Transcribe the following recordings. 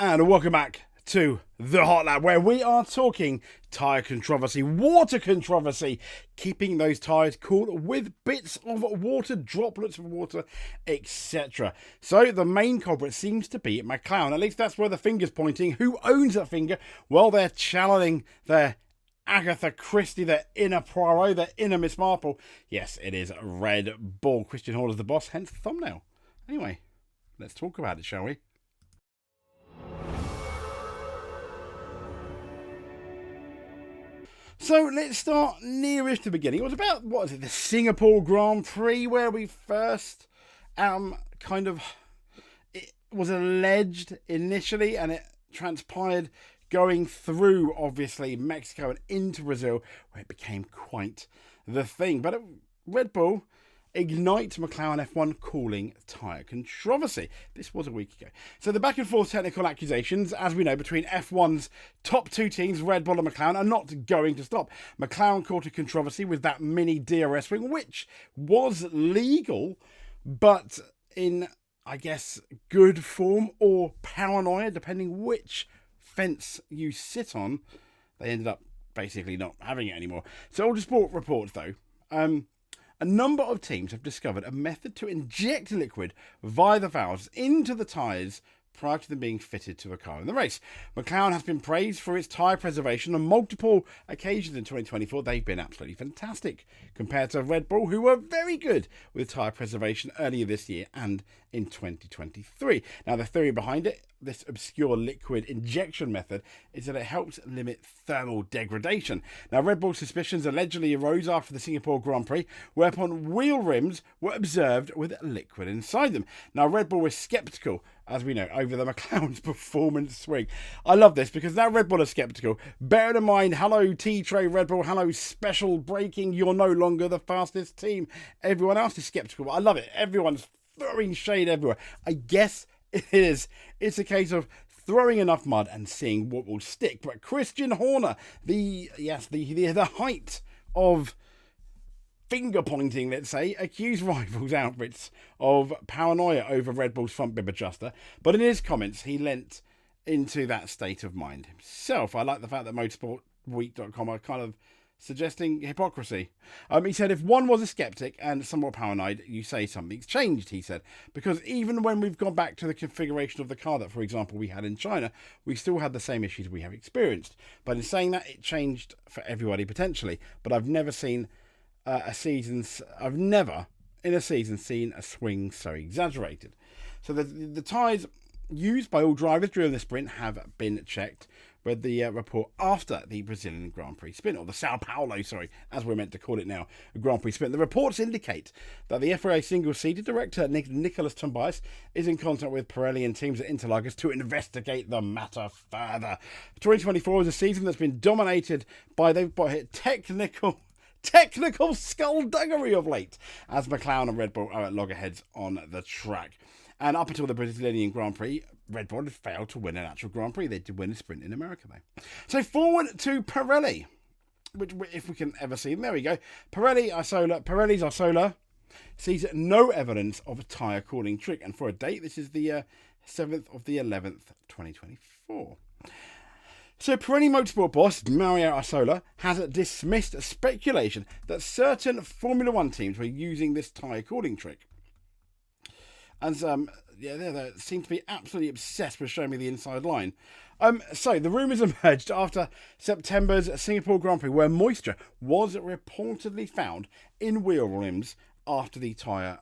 And welcome back to the Hot Lab, where we are talking tyre controversy, water controversy, keeping those tyres cool with bits of water, droplets of water, etc. So the main culprit seems to be McLaren. At least that's where the finger's pointing. Who owns that finger? Well, they're channeling their Agatha Christie, their inner Poirot, their inner Miss Marple. Yes, it is Red Bull. Christian Horner's the boss, hence the thumbnail. Anyway, let's talk about it, shall we? So let's start nearest the beginning. It was about, the Singapore Grand Prix, where we first it was alleged initially, and it transpired going through, obviously, Mexico and into Brazil, where it became quite the thing. But Red Bull ignite McLaren F1 cooling tyre controversy. This was a week ago. So the back and forth technical accusations, as we know, between F1's top two teams, Red Bull and McLaren, are not going to stop. McLaren caught a controversy with that mini DRS wing, which was legal, but in, I guess, good form or paranoia, depending which fence you sit on. They ended up basically not having it anymore. So Autosport reports, though, a number of teams have discovered a method to inject liquid via the valves into the tyres prior to them being fitted to a car in the race. McLaren has been praised for its tyre preservation on multiple occasions in 2024. They've been absolutely fantastic compared to Red Bull, who were very good with tyre preservation earlier this year and in 2023. Now, the theory behind it, this obscure liquid injection method, is that it helps limit thermal degradation. Now, Red Bull's suspicions allegedly arose after the Singapore Grand Prix, whereupon wheel rims were observed with liquid inside them. Now, Red Bull was sceptical, as we know, over the McLaren's performance swing. I love this because now Red Bull are sceptical. Bear in mind, hello T-Tray Red Bull, hello special braking, you're no longer the fastest team. Everyone else is sceptical. I love it. Everyone's throwing shade everywhere. I guess it's a case of throwing enough mud and seeing what will stick. But Christian Horner, the height of finger pointing, let's say, accused rivals outfits of paranoia over Red Bull's front bib adjuster. But in his comments, he lent into that state of mind himself. I like the fact that motorsportweek.com are kind of suggesting hypocrisy. He said, if one was a skeptic and somewhat paranoid, you say something's changed, he said. Because even when we've gone back to the configuration of the car that, for example, we had in China, we still had the same issues we have experienced. But in saying that, it changed for everybody potentially. But I've never seen in a season seen a swing so exaggerated. So the tyres used by all drivers during the sprint have been checked. Read the report after the Brazilian Grand Prix sprint, or the Sao Paulo, as we're meant to call it now, Grand Prix sprint. The reports indicate that the FIA single-seated director, Nicholas Tobias, is in contact with Pirelli and teams at Interlagos to investigate the matter further. 2024 is a season that's been dominated by technical skullduggery of late, as McLaren and Red Bull are at loggerheads on the track. And up until the Brazilian Grand Prix, Red Bull had failed to win an actual Grand Prix. They did win a sprint in America, though. So forward to Pirelli, which, if we can ever see them, there we go. Pirelli's Arsola sees no evidence of a tyre cooling trick. And for a date, this is the 7th of the 11th, 2024. So Pirelli Motorsport boss Mario Arsola has dismissed speculation that certain Formula One teams were using this tyre cooling trick. And they seem to be absolutely obsessed with showing me the inside line. So the rumours emerged after September's Singapore Grand Prix, where moisture was reportedly found in wheel rims after the tyre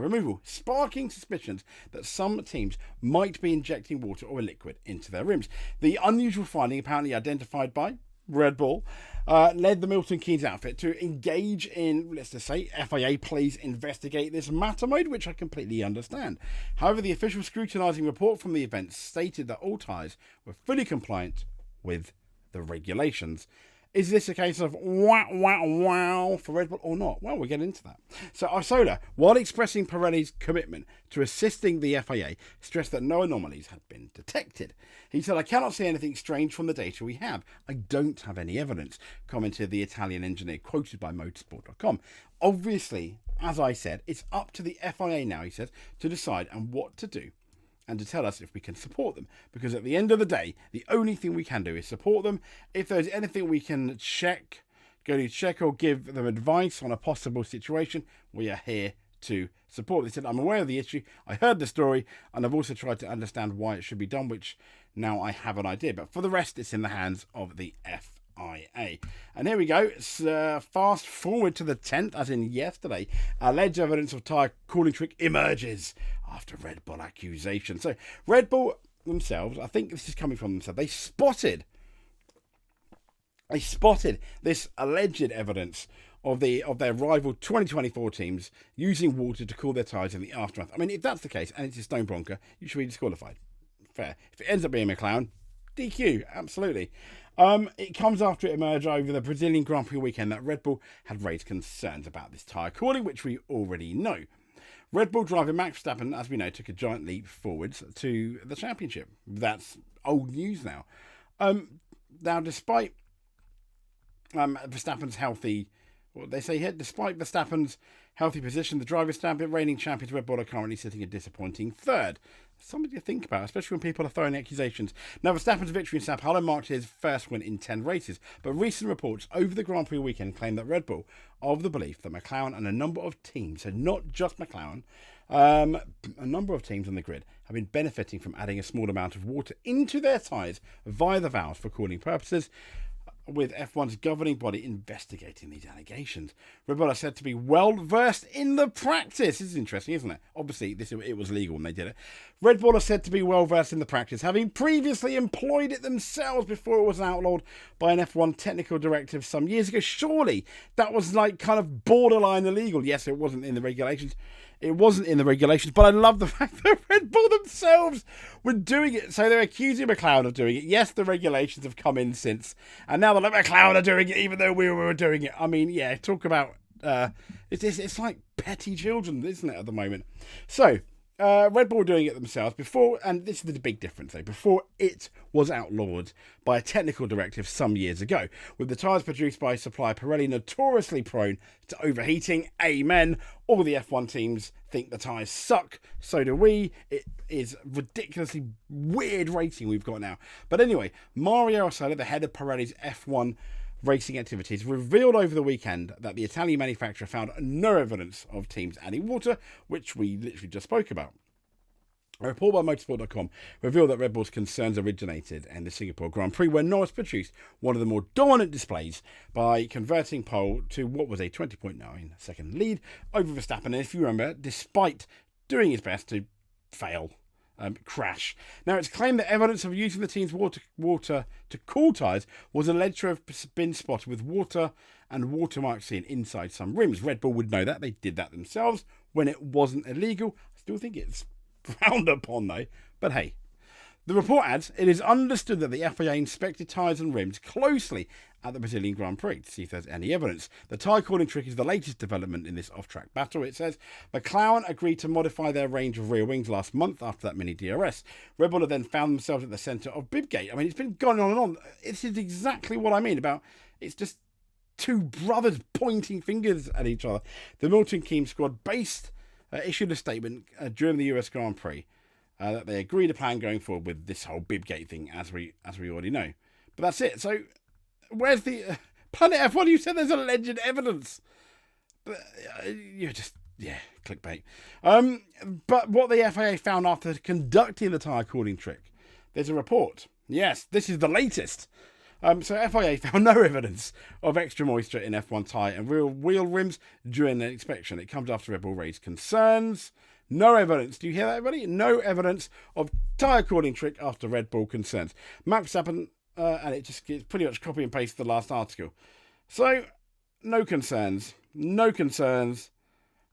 removal, sparking suspicions that some teams might be injecting water or liquid into their rims. The unusual finding, apparently identified by Red Bull, led the Milton Keynes outfit to engage in, let's just say, FIA please investigate this matter mode, which I completely understand. However, the official scrutinising report from the event stated that all tyres were fully compliant with the regulations. Is this a case of wow for Red Bull or not? Well, we'll get into that. So Arsola, while expressing Pirelli's commitment to assisting the FIA, stressed that no anomalies had been detected. He said, I cannot see anything strange from the data we have. I don't have any evidence, commented the Italian engineer, quoted by motorsport.com. Obviously, as I said, it's up to the FIA now, he said, to decide and what to do and to tell us if we can support them. Because at the end of the day, the only thing we can do is support them. If there's anything we can go to check or give them advice on a possible situation, we are here to support. They said, I'm aware of the issue, I heard the story, and I've also tried to understand why it should be done, which now I have an idea. But for the rest, it's in the hands of the FIA. And here we go. It's, fast forward to the 10th, as in yesterday. Alleged evidence of tyre cooling trick emerges after Red Bull accusation. So Red Bull themselves, I think this is coming from themselves, they spotted this alleged evidence of their rival 2024 teams using water to cool their tyres in the aftermath. I mean, if that's the case, and it's a stone bronca, you should be disqualified. Fair. If it ends up being McLaren, DQ, absolutely. It comes after it emerged over the Brazilian Grand Prix weekend that Red Bull had raised concerns about this tyre cooling, which we already know. Red Bull driver Max Verstappen, as we know, took a giant leap forwards to the championship. That's old news now. Now, despite Verstappen's healthy, what they say here, despite Verstappen's healthy position, the driver's champion, reigning champions Red Bull are currently sitting a disappointing third. Something to think about, especially when people are throwing accusations. Now, Verstappen's victory in Sao Paulo marked his first win in 10 races, but recent reports over the Grand Prix weekend claim that Red Bull are of the belief that McLaren and a number of teams, so not just McLaren, a number of teams on the grid have been benefiting from adding a small amount of water into their tyres via the valves for cooling purposes, with F1's governing body investigating these allegations. Red Bull are said to be well versed in the practice. This is interesting, isn't it? Obviously, it was legal when they did it. Red Bull are said to be well versed in the practice, having previously employed it themselves before it was outlawed by an F1 technical directive some years ago. Surely that was like kind of borderline illegal. Yes, it wasn't in the regulations. It wasn't in the regulations, but I love the fact that Red Bull themselves were doing it. So they're accusing McLaren of doing it. Yes, the regulations have come in since, and now they're like, McLaren are doing it, even though we were doing it. I mean, yeah, talk about it's like petty children, isn't it, at the moment? So Red Bull were doing it themselves before, and this is the big difference, though, before it was outlawed by a technical directive some years ago, with the tyres produced by supplier Pirelli notoriously prone to overheating. Amen. All the F1 teams think the tyres suck, so do we. It is ridiculously weird racing we've got now. But anyway, Mario Ossola, the head of Pirelli's F1 racing activities, revealed over the weekend that the Italian manufacturer found no evidence of teams adding water, which we literally just spoke about. A report by motorsport.com revealed that Red Bull's concerns originated in the Singapore Grand Prix, where Norris produced one of the more dominant displays by converting pole to what was a 20.9 second lead over Verstappen. And if you remember, despite doing his best to fail, crash. Now, it's claimed that evidence of using the team's water to cool tyres was alleged to have been spotted with water and watermarks seen inside some rims. Red Bull would know that. They did that themselves when it wasn't illegal. I still think it's frowned upon, though. But hey, the report adds, it is understood that the FIA inspected tyres and rims closely at the Brazilian Grand Prix to see if there's any evidence. The tyre cooling trick is the latest development in this off-track battle. It says McLaren agreed to modify their range of rear wings last month after that mini DRS. Red Bull have then found themselves at the centre of Bibgate. I mean, it's been going on and on. This is exactly what I mean about it's just two brothers pointing fingers at each other. The Milton Keynes squad issued a statement during the US Grand Prix that they agreed a plan going forward with this whole Bibgate thing, as we already know. But that's it. So where's the Planet F1? You said there's alleged evidence, but you're just clickbait. But what the FIA found after conducting the tyre cooling trick, there's a report. Yes, this is the latest. So FIA found no evidence of extra moisture in F1 tyre and real wheel rims during the inspection. It comes after Red Bull raised concerns. No evidence. Do you hear that, everybody? No evidence of tyre cooling trick after Red Bull concerns. Max Verstappen, and it's pretty much copy and paste the last article. So, no concerns. No concerns.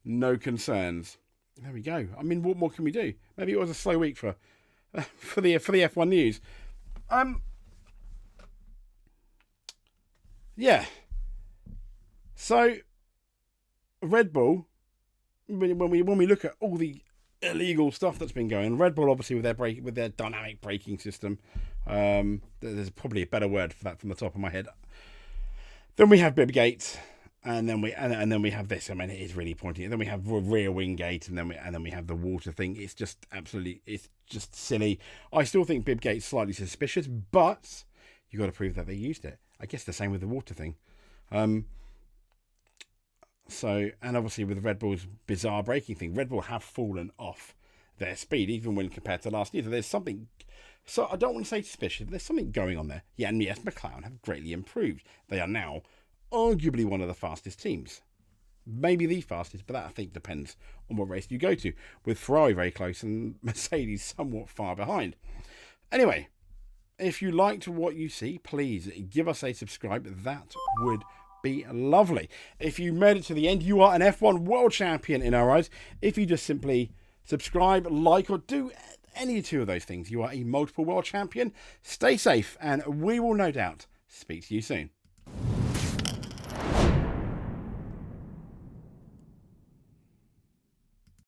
No concerns. There we go. I mean, what more can we do? Maybe it was a slow week for the F1 news. Yeah. So, Red Bull, when we look at all the illegal stuff that's been going, Red Bull obviously with their dynamic braking system, there's probably a better word for that from the top of my head. Then we have Bibgate, And then we have this. I mean, it is really pointy. And then we have rear wing gate, and then we have the water thing. It's just absolutely, it's just silly. I still think bib gate's slightly suspicious, but you got to prove that they used it. I guess the same with the water thing. So, and obviously with Red Bull's bizarre braking thing, Red Bull have fallen off their speed, even when compared to last year. So there's something. So I don't want to say suspicious, but there's something going on there. Yeah, and yes, McLaren have greatly improved. They are now arguably one of the fastest teams. Maybe the fastest, but that I think depends on what race you go to. With Ferrari very close and Mercedes somewhat far behind. Anyway, if you liked what you see, please give us a subscribe. That would be lovely. If you made it to the end, you are an F1 world champion in our eyes. If you just simply subscribe, like, or do any two of those things, you are a multiple world champion. Stay safe, and we will no doubt speak to you soon.